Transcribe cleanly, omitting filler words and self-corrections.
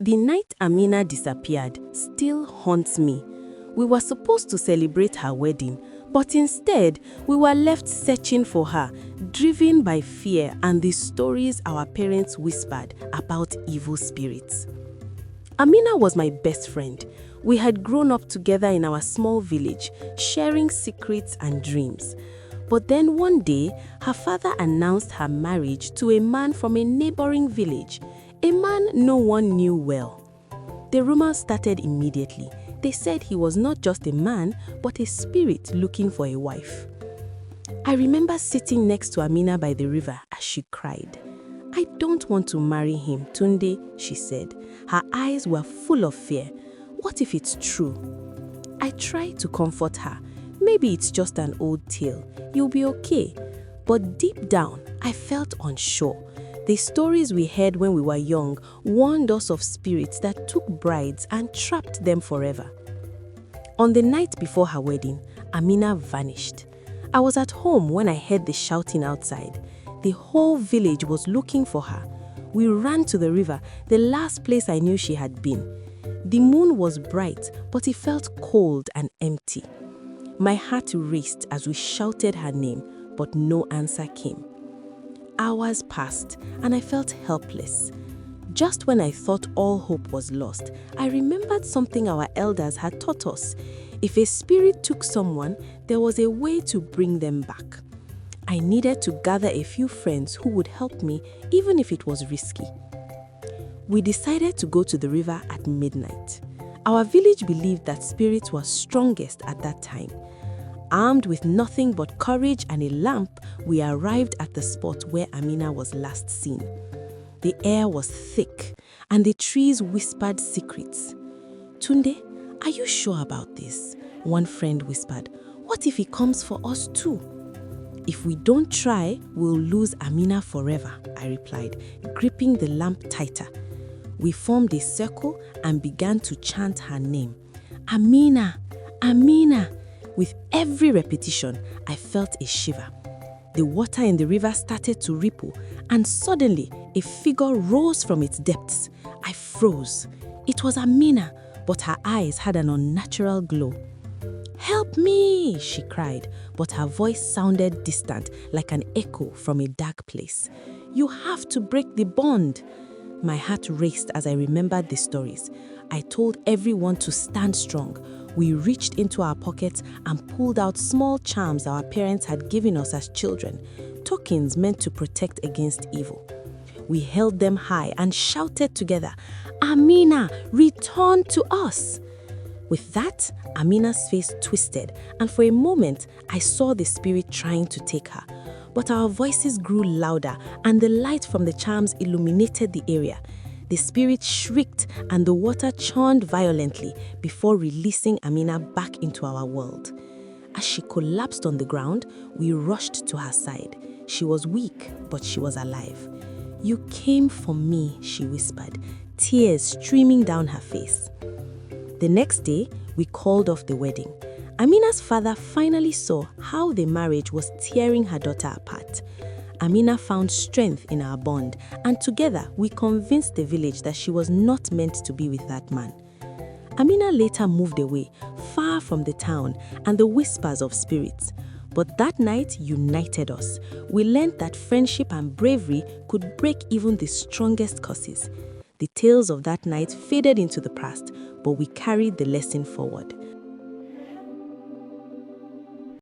The night Amina disappeared still haunts me. We were supposed to celebrate her wedding, but instead, we were left searching for her, driven by fear and the stories our parents whispered about evil spirits. Amina was my best friend. We had grown up together in our small village, sharing secrets and dreams. But then one day, her father announced her marriage to a man from a neighboring village, a man no one knew well. The rumors started immediately. They said he was not just a man, but a spirit looking for a wife. I remember sitting next to Amina by the river as she cried. "I don't want to marry him, Tunde," she said. Her eyes were full of fear. "What if it's true?" I tried to comfort her. "Maybe it's just an old tale. You'll be okay." But deep down, I felt unsure. The stories we heard when we were young warned us of spirits that took brides and trapped them forever. On the night before her wedding, Amina vanished. I was at home when I heard the shouting outside. The whole village was looking for her. We ran to the river, the last place I knew she had been. The moon was bright, but it felt cold and empty. My heart raced as we shouted her name, but no answer came. Hours passed, and I felt helpless. Just when I thought all hope was lost, I remembered something our elders had taught us. If a spirit took someone, there was a way to bring them back. I needed to gather a few friends who would help me, even if it was risky. We decided to go to the river at midnight. Our village believed that spirits were strongest at that time. Armed with nothing but courage and a lamp, we arrived at the spot where Amina was last seen. The air was thick, and the trees whispered secrets. "Tunde, are you sure about this?" one friend whispered. "What if he comes for us too?" "If we don't try, we'll lose Amina forever," I replied, gripping the lamp tighter. We formed a circle and began to chant her name. "Amina, Amina." With every repetition, I felt a shiver. The water in the river started to ripple, and suddenly a figure rose from its depths. I froze. It was Amina, but her eyes had an unnatural glow. "Help me!" she cried, but her voice sounded distant, like an echo from a dark place. "You have to break the bond." My heart raced as I remembered the stories. I told everyone to stand strong. We reached into our pockets and pulled out small charms our parents had given us as children, tokens meant to protect against evil. We held them high and shouted together, "Amina, return to us!" With that, Amina's face twisted, and for a moment, I saw the spirit trying to take her. But our voices grew louder, and the light from the charms illuminated the area. The spirit shrieked, and the water churned violently before releasing Amina back into our world. As she collapsed on the ground, we rushed to her side. She was weak, but she was alive. "You came for me," she whispered, tears streaming down her face. The next day, we called off the wedding. Amina's father finally saw how the marriage was tearing her daughter apart. Amina found strength in our bond, and together we convinced the village that she was not meant to be with that man. Amina later moved away, far from the town and the whispers of spirits. But that night united us. We learned that friendship and bravery could break even the strongest curses. The tales of that night faded into the past, but we carried the lesson forward.